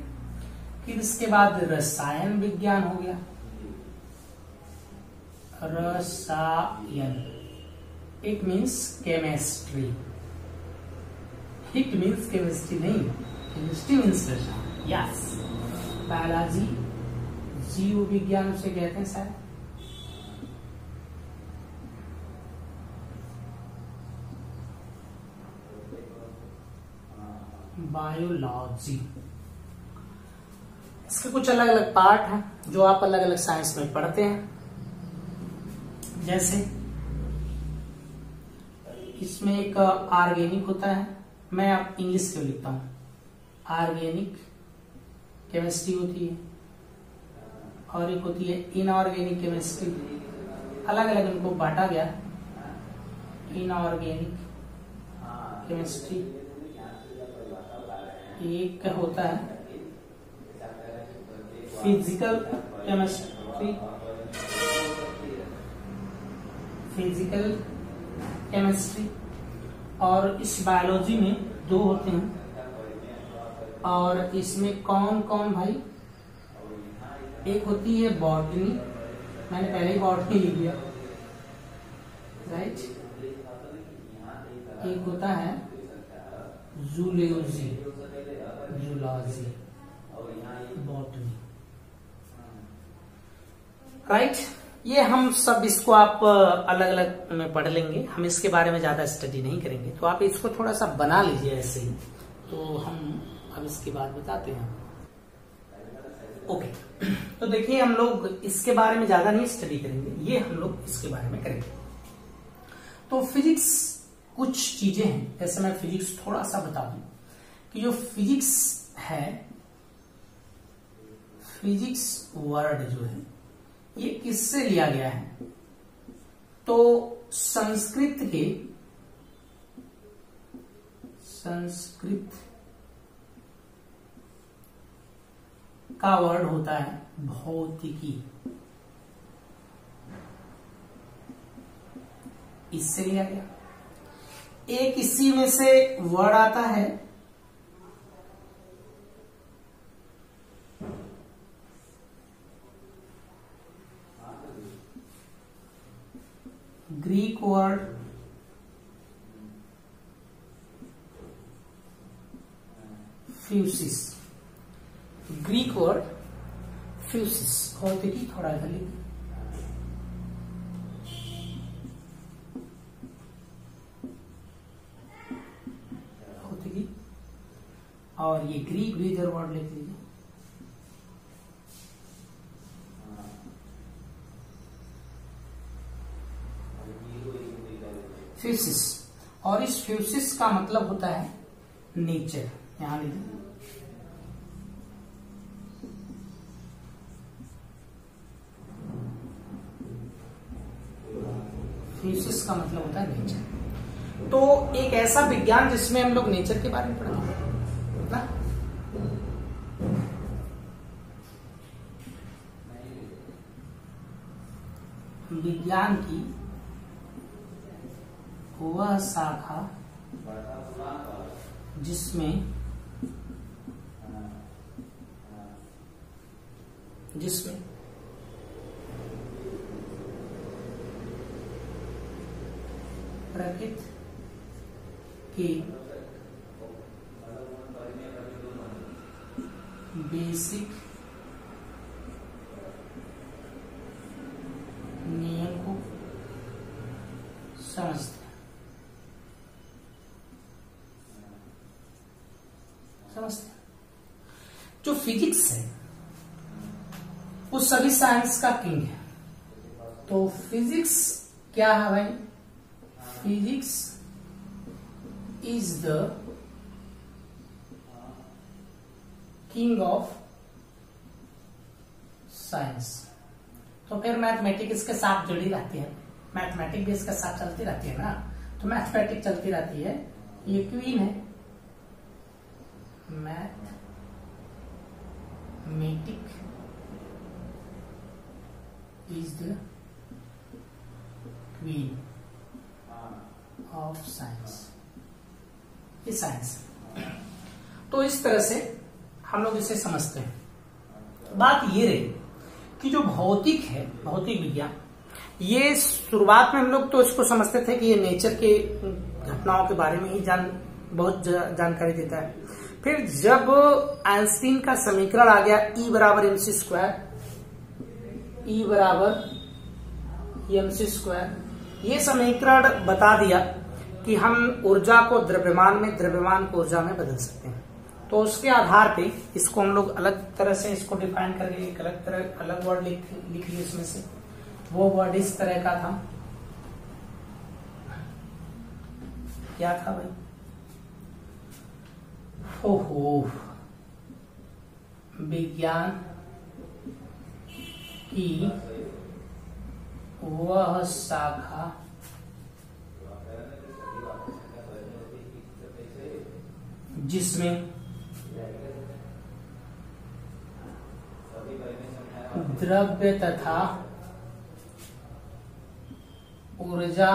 फिर इसके बाद रसायन विज्ञान हो गया, रसायन, it means chemistry, hit means chemistry नहीं, केमिस्ट्री मीन्स रसायन। यस, बायोलॉजी जीव विज्ञान से कहते हैं शायद। बायोलॉजी, इसके कुछ अलग अलग पार्ट हैं जो आप अलग अलग साइंस में पढ़ते हैं। जैसे इसमें एक ऑर्गेनिक होता है, मैं आप इंग्लिश में लिखता हूं, ऑर्गेनिक केमिस्ट्री होती है, और एक होती है इनऑर्गेनिक केमिस्ट्री। अलग अलग इनको बांटा गया, इनऑर्गेनिक केमिस्ट्री। एक होता है फिजिकल केमिस्ट्री, फिजिकल केमिस्ट्री, और इस बायोलॉजी में दो होते हैं। और इसमें कौन कौन भाई, एक होती है बॉटनी, मैंने पहले ही बॉटनी लिख दिया, राइट। एक होता है जूलॉजी, जूलॉजी, बॉटनी, राइट। ये हम सब इसको आप अलग अलग में पढ़ लेंगे, हम इसके बारे में ज्यादा स्टडी नहीं करेंगे, तो आप इसको थोड़ा सा बना लीजिए ऐसे ही, तो हम अब इसके बाद बताते हैं। ओके, तो देखिए हम लोग इसके बारे में ज्यादा नहीं स्टडी करेंगे, ये हम लोग इसके बारे में करेंगे। तो फिजिक्स कुछ चीजें हैं, जैसे मैं फिजिक्स थोड़ा सा बता दूं कि जो फिजिक्स है, फिजिक्स वर्ड जो है ये किससे लिया गया है, तो संस्कृत का वर्ड होता है भौतिकी, इससे लिया गया। एक इसी में से वर्ड आता है ग्रीक वर्ड फ्यूसिस, ग्रीक वर्ड फ्यूसिस, भौतिकी थोड़ा इधर लिख, भौतिकी, और ये ग्रीक भी इधर वर्ड लिख लीजिए। फ्यूसिस, और इस फ्यूसिस का मतलब होता है नेचर, यहां लिखिए। फ्यूसिस का मतलब होता है नेचर। तो एक ऐसा विज्ञान जिसमें हम लोग नेचर के बारे में पढ़ते हैं ना। विज्ञान की वह शाखा जिसमें प्रकृति के बेसिक नियम को समझते हैं। जो फिजिक्स है वो सभी साइंस का किंग है। तो फिजिक्स क्या है भाई? Physics is the king of science. तो फिर मैथमेटिक्स इसके साथ जुड़ी रहती है, मैथमेटिक्स भी इसके साथ चलती रहती है ना, तो मैथमेटिक्स चलती रहती है। ये क्वीन है, mathematic is the queen of science. ये साइंस है। तो इस तरह से हम लोग इसे समझते हैं। बात ये रही कि जो भौतिक है, भौतिक विज्ञान, ये शुरुआत में हम लोग तो इसको समझते थे कि ये नेचर के घटनाओं के बारे में ही बहुत जानकारी देता है। फिर जब आइंस्टीन का समीकरण आ गया E बराबर mc स्क्वायर, E बराबर mc स्क्वायर, ये समीकरण बता दिया कि हम ऊर्जा को द्रव्यमान में, द्रव्यमान को ऊर्जा में बदल सकते हैं। तो उसके आधार पे इसको हम लोग अलग तरह से इसको डिफाइन करके एक अलग वर्ड लिख लिए इसमें से। वो वर्ड इस तरह का था, क्या था भाई? हो विज्ञान की वह शाखा जिसमें द्रव्य तथा ऊर्जा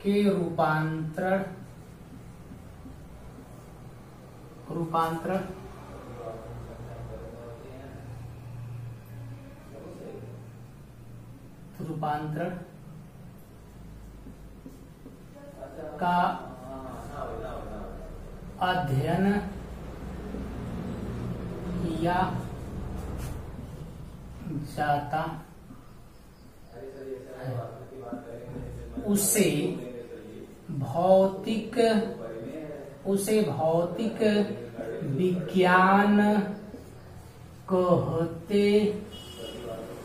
के रूपांतरण का अध्ययन किया जाता है, उसे भौतिक विज्ञान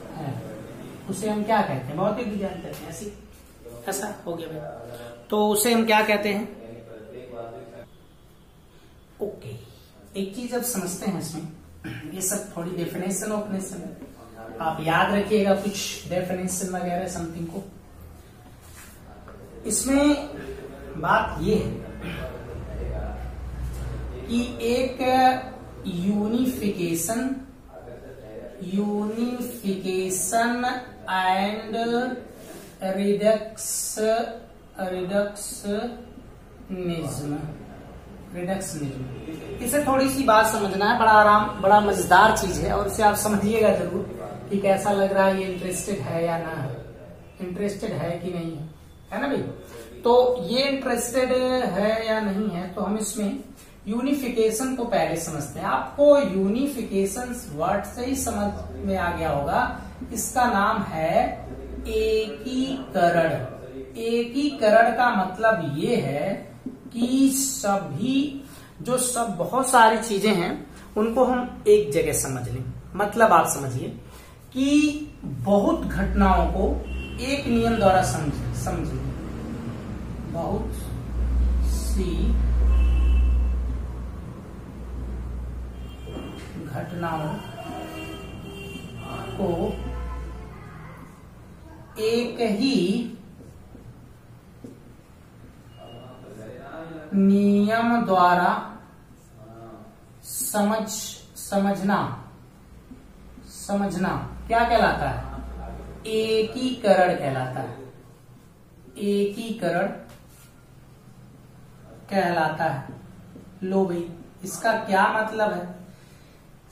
कहते हैं। उसे हम क्या कहते हैं? भौतिक विज्ञान कहते हैं। ऐसा हो गया भाई। तो उसे हम क्या कहते हैं? ओके, एक चीज अब समझते हैं इसमें, ये सब थोड़ी डेफिनेशन आप याद रखिएगा कुछ डेफिनेशन वगैरह समथिंग को। इसमें बात ये है कि एक यूनिफिकेशन एंड रिडक्शनिज्म, इसे थोड़ी सी बात समझना है। बड़ा मजेदार चीज है और इसे आप समझिएगा जरूर कि कैसा लग रहा है, ये इंटरेस्टेड है या ना है, इंटरेस्टेड है कि नहीं है ना भाई। तो ये इंटरेस्टेड है या नहीं है, तो हम इसमें यूनिफिकेशन को पहले समझते हैं। आपको यूनिफिकेशन वर्ड से ही समझ में आ गया होगा, इसका नाम है एकीकरण। एकीकरण का मतलब ये है कि बहुत सारी चीजें हैं उनको हम एक जगह समझ लें। मतलब आप समझिए कि बहुत घटनाओं को एक नियम द्वारा समझिए। बहुत सी घटनाओं को एक ही नियम द्वारा समझना क्या कहलाता है? एकीकरण कहलाता है। एकीकरण कहलाता है। लो भाई, इसका क्या मतलब है?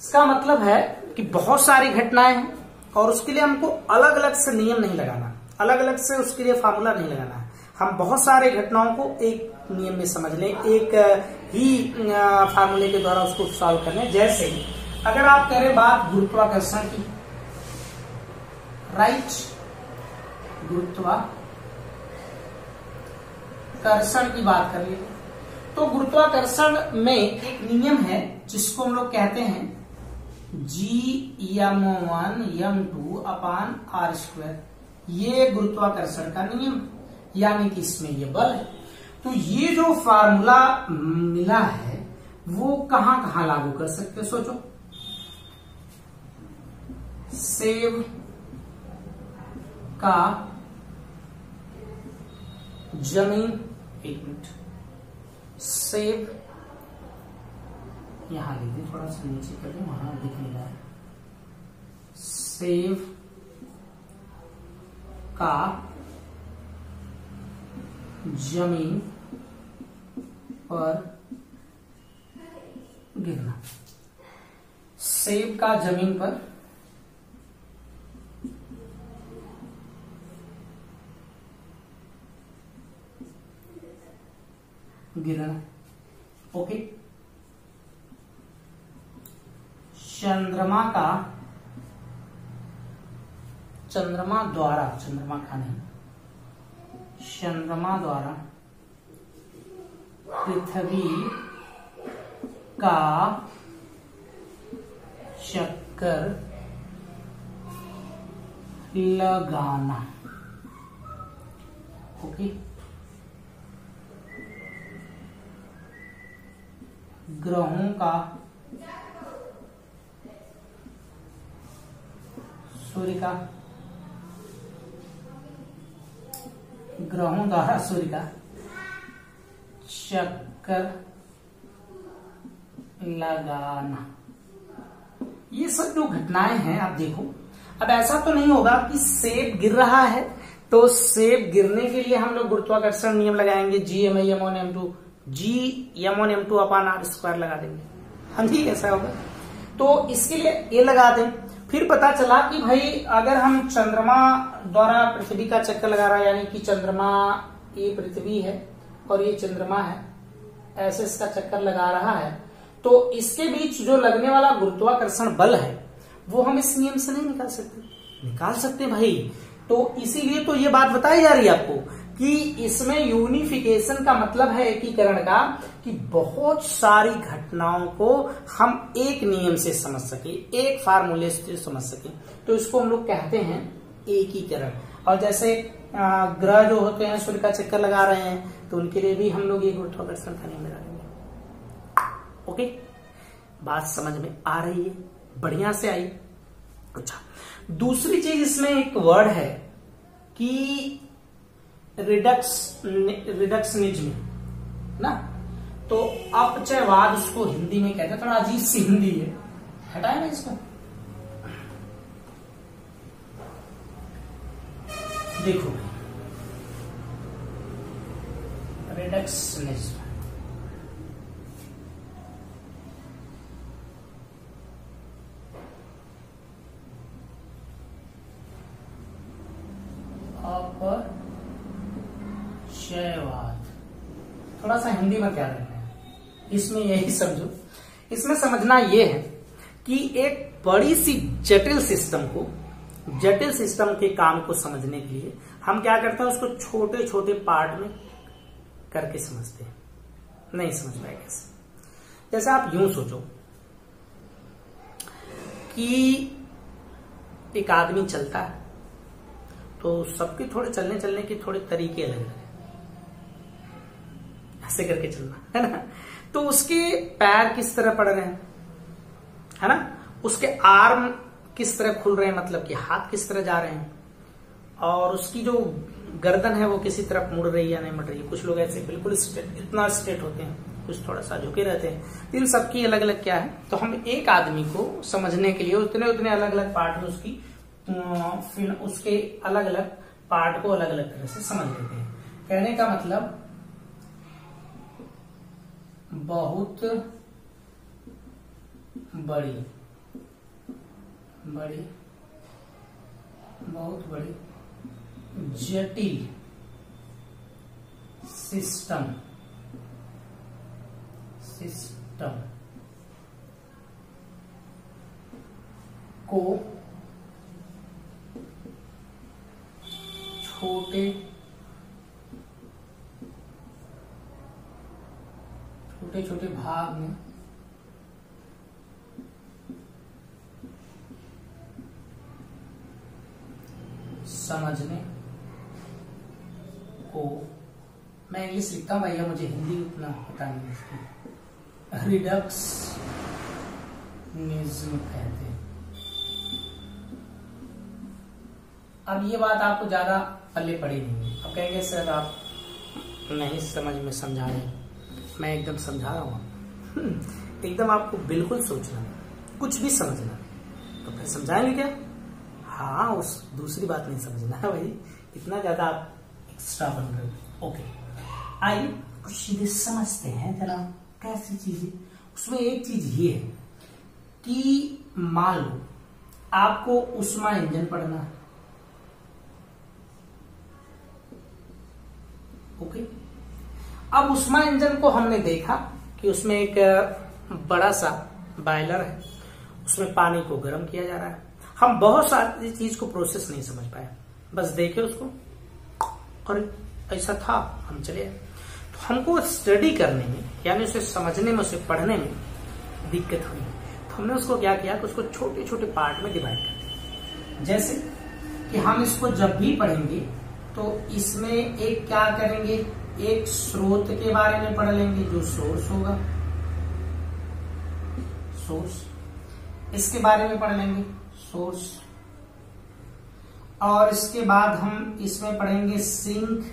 इसका मतलब है कि बहुत सारी घटनाएं हैं और उसके लिए हमको अलग अलग से नियम नहीं लगाना, अलग अलग से उसके लिए फार्मूला नहीं लगाना है। हम बहुत सारे घटनाओं को एक नियम में समझ लें, एक ही फार्मूले के द्वारा उसको सॉल्व करने। जैसे अगर आप करें बात गुरुत्वाकर्षण की, राइट, गुरुत्वाकर्षण की बात कर लीजिए, तो गुरुत्वाकर्षण में एक नियम है जिसको हम लोग कहते हैं G(m1)(m2)/r²। ये गुरुत्वाकर्षण का नियम, यानी कि इसमें ये बल है। तो ये जो फार्मूला मिला है वो कहां कहां लागू कर सकते हो? सोचो। सेव का जमीन, एक मिनट, सेव यहां लीजिए, थोड़ा सा नीचे कर दें, वहां दिख नहीं रहा है। सेव का जमीन पर गिरना, सेब का जमीन पर गिरना। ओके, चंद्रमा द्वारा पृथ्वी का चक्कर लगाना। ओके, ग्रहों का ग्रहों द्वारा सूर्य का चक्कर लगाना। ये सब जो घटनाएं हैं आप देखो, अब ऐसा तो नहीं होगा कि सेब गिर रहा है तो सेब गिरने के लिए हम लोग गुरुत्वाकर्षण नियम लगाएंगे, G(m1m2) अपॉन r² लगा देंगे। हाँ जी, ऐसा होगा। तो इसके लिए ये लगा दें। फिर पता चला कि भाई अगर हम चंद्रमा द्वारा पृथ्वी का चक्कर लगा रहा है, यानी कि चंद्रमा, ये पृथ्वी है और ये चंद्रमा है, ऐसे इसका चक्कर लगा रहा है, तो इसके बीच जो लगने वाला गुरुत्वाकर्षण बल है वो हम इस नियम से नहीं निकाल सकते भाई। तो इसीलिए तो ये बात बताई जा रही है आपको कि इसमें यूनिफिकेशन का मतलब है एकीकरण का, कि बहुत सारी घटनाओं को हम एक नियम से समझ सके, एक फार्मूले से समझ सके, तो इसको हम लोग कहते हैं एकीकरण। और जैसे ग्रह जो होते हैं सूर्य का चक्कर लगा रहे हैं, तो उनके लिए भी हम लोग ये गुरुत्वाकर्षण का नियम लगा देंगे। ओके, बात समझ में आ रही है? बढ़िया से आई। अच्छा, दूसरी चीज इसमें एक वर्ड है कि रिडक्शनिज्म ना, तो अपचयवाद उसको हिंदी में कहते हैं। थोड़ा अजीब सी हिंदी है, हटाए ना इसको। देखो, रिडक्शनिज्म अपचयवाद, थोड़ा सा हिंदी में क्या रहता है, इसमें यही समझो। इसमें समझना यह है कि एक बड़ी सी जटिल सिस्टम के काम को समझने के लिए हम क्या करते हैं, उसको छोटे छोटे पार्ट में करके समझते हैं। नहीं समझ पाए कैसे? जैसे आप यूं सोचो कि एक आदमी चलता है, तो सबके थोड़े चलने के थोड़े तरीके अलग अलग, ऐसे करके चलना है ना। तो उसके पैर किस तरह पड़ रहे हैं, है ना, उसके आर्म किस तरह खुल रहे हैं, मतलब कि हाथ किस तरह जा रहे हैं, और उसकी जो गर्दन है वो किसी तरफ मुड़ रही है या नहीं मुड़ रही है। कुछ लोग ऐसे बिल्कुल स्ट्रेट, इतना स्ट्रेट होते हैं, कुछ थोड़ा सा झुके रहते हैं। इन सबकी अलग अलग क्या है, तो हम एक आदमी को समझने के लिए उतने अलग अलग पार्ट में फिर उसके अलग अलग पार्ट को अलग अलग तरह से समझ लेते हैं। कहने का मतलब बहुत बड़ी जटिल सिस्टम को छोटे छोटे भाग में समझने को, मैं इंग्लिश लिखता हूं भैया, मुझे हिंदी उतना पता नहीं इसकी, रिडक्शनिज्म कहते हैं। अब ये बात आपको ज्यादा पल्ले पड़ी नहीं है। अब कहेंगे सर आप नहीं समझ में समझा रहे, मैं एकदम समझा रहा हूं। एकदम आपको बिल्कुल सोचना, कुछ भी समझना, तो फिर समझाएंगे क्या? हाँ, उस दूसरी बात नहीं समझना है भाई, इतना ज्यादा आप एक्स्ट्रा बन रहे हो। ओके, आइए कुछ चीजें समझते हैं जरा, कैसी चीजें। उसमें एक चीज ये है कि मान लो आपको उष्मा इंजन पढ़ना है, ओके। अब उष्मा इंजन को हमने देखा कि उसमें एक बड़ा सा बॉयलर है, उसमें पानी को गर्म किया जा रहा है। हम बहुत सारी चीज को प्रोसेस नहीं समझ पाए, बस देखे उसको और ऐसा था, हम चले। तो हमको स्टडी करने में, यानी उसे समझने में, उसे पढ़ने में दिक्कत हुई। तो हमने उसको क्या किया कि उसको छोटे छोटे पार्ट में डिवाइड कर दिया। जैसे कि हम इसको जब भी पढ़ेंगे तो इसमें एक क्या करेंगे, एक स्रोत के बारे में पढ़ लेंगे जो सोर्स होगा, सोर्स, इसके बारे में पढ़ लेंगे सोर्स, और इसके बाद हम इसमें पढ़ेंगे सिंक,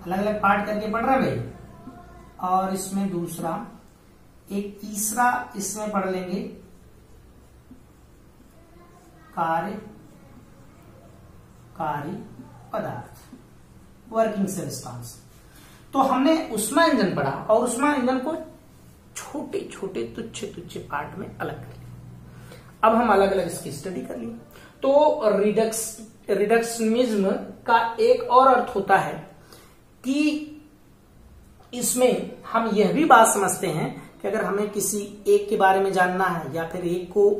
अलग अलग पार्ट करके पढ़ रहे भाई। और इसमें दूसरा, एक तीसरा इसमें पढ़ लेंगे कार्य पदार्थ, वर्किंग सब्सटेंस। तो हमने उष्मा इंजन पढ़ा और उष्मा इंजन को छोटे छोटे तुच्छे तुच्छे पार्ट में अलग कर लिया। अब हम अलग अलग इसकी स्टडी कर लिए। तो रिडक्शनिज्म का एक और अर्थ होता है कि इसमें हम यह भी बात समझते हैं कि अगर हमें किसी एक के बारे में जानना है या फिर एक को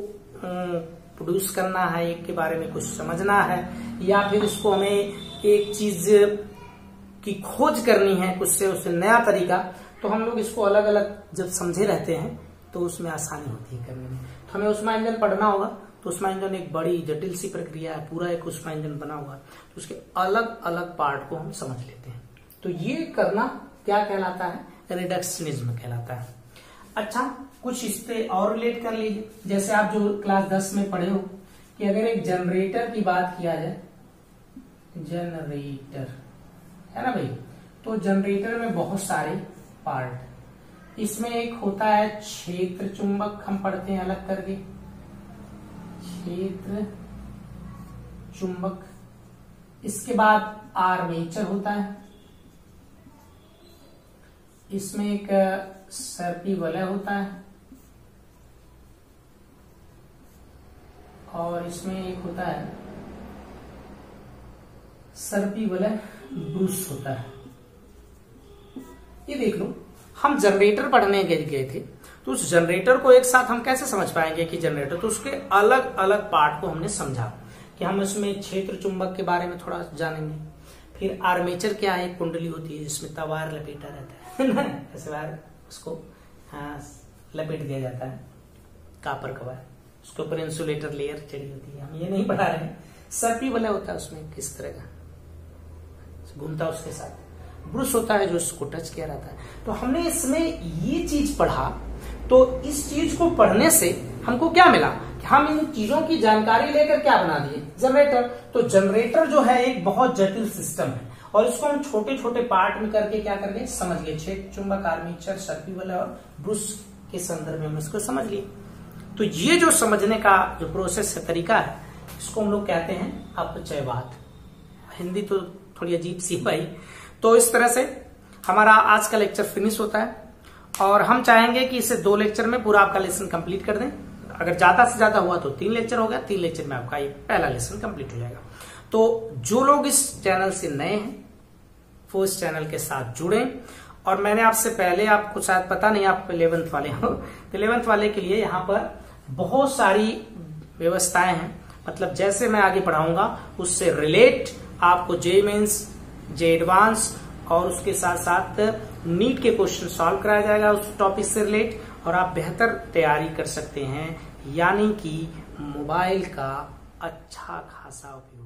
प्रोड्यूस करना है, एक के बारे में कुछ समझना है, या फिर उसको हमें एक चीज की खोज करनी है, कुछ से उससे नया तरीका, तो हम लोग इसको अलग अलग जब समझे रहते हैं तो उसमें आसानी होती है करने में। तो हमें उष्मा इंजन पढ़ना होगा, तो उष्मा इंजन एक बड़ी जटिल सी प्रक्रिया है, पूरा एक उष्मा इंजन बना हुआ है, तो उसके अलग अलग पार्ट को हम समझ लेते हैं। तो ये करना क्या कहलाता है, रिडक्शनिज्म कहलाता है। अच्छा, कुछ इस पे और रिलेट कर लीजिए। जैसे आप जो क्लास 10 में पढ़े हो कि अगर एक जनरेटर की बात किया जाए, जनरेटर है ना भाई, तो जनरेटर में बहुत सारे पार्ट, इसमें एक होता है क्षेत्र चुंबक, हम पढ़ते हैं अलग करके, क्षेत्र चुंबक। इसके बाद आर्मेचर होता है, इसमें एक सर्पी वलय होता है, और इसमें एक होता है सर्पी वलय ब्रूस होता है। ये देख लो, हम जनरेटर पढ़ने गए थे, तो उस जनरेटर को एक साथ हम कैसे समझ पाएंगे कि जनरेटर, तो उसके अलग अलग पार्ट को हमने समझा कि हम इसमें क्षेत्र चुंबक के बारे में थोड़ा जानेंगे। फिर आर्मेचर क्या है, कुंडली होती है जिसमें तवार लपेटा रहता है ना, ऐसे बार उसको लपेट दिया जाता है, कापर का वायर, उसके ऊपर इंसुलेटर लेयर चढ़ी होती है, हम ये नहीं पढ़ा रहे हैं। सर्पी वाला होता है, उसमें किस तरह का घूमता है, उसके साथ ब्रूस होता है जो उसको टच किया रहता है। तो हमने इसमें ये चीज पढ़ा, तो इस चीज को पढ़ने से हमको क्या मिला कि हम इन चीजों की जानकारी लेकर क्या बना दिए, जनरेटर। तो जनरेटर जो है एक बहुत जटिल सिस्टम है, और इसको हम छोटे छोटे पार्ट में करके क्या कर लिए, समझ लिए। क्षेत्र चुंबक, आर्मेचर, सर्पी वाला और ब्रूस के संदर्भ में हम इसको समझ लिए। तो ये जो समझने का जो प्रोसेस है, तरीका है, इसको हम लोग कहते हैं अपचयवाद। हिंदी तो थोड़ी अजीब सी भाई। तो इस तरह से हमारा आज का लेक्चर फिनिश होता है, और हम चाहेंगे कि इसे 2 लेक्चर में पूरा आपका लेसन कंप्लीट कर दें। अगर ज्यादा से ज्यादा हुआ तो 3 लेक्चर हो गया, 3 लेक्चर में आपका ये पहला लेसन कंप्लीट हो जाएगा। तो जो लोग इस चैनल से नए हैं वो इस चैनल के साथ जुड़े। और मैंने आपसे पहले, आपको शायद पता नहीं, आप 11th वाले हो, तो 11th वाले के लिए यहाँ पर बहुत सारी व्यवस्थाएं हैं। मतलब जैसे मैं आगे पढ़ाऊंगा उससे रिलेट आपको जे मेंस, जे एडवांस और उसके साथ साथ नीट के क्वेश्चन सॉल्व कराया जाएगा उस टॉपिक से रिलेट, और आप बेहतर तैयारी कर सकते हैं, यानी कि मोबाइल का अच्छा खासा उपयोग।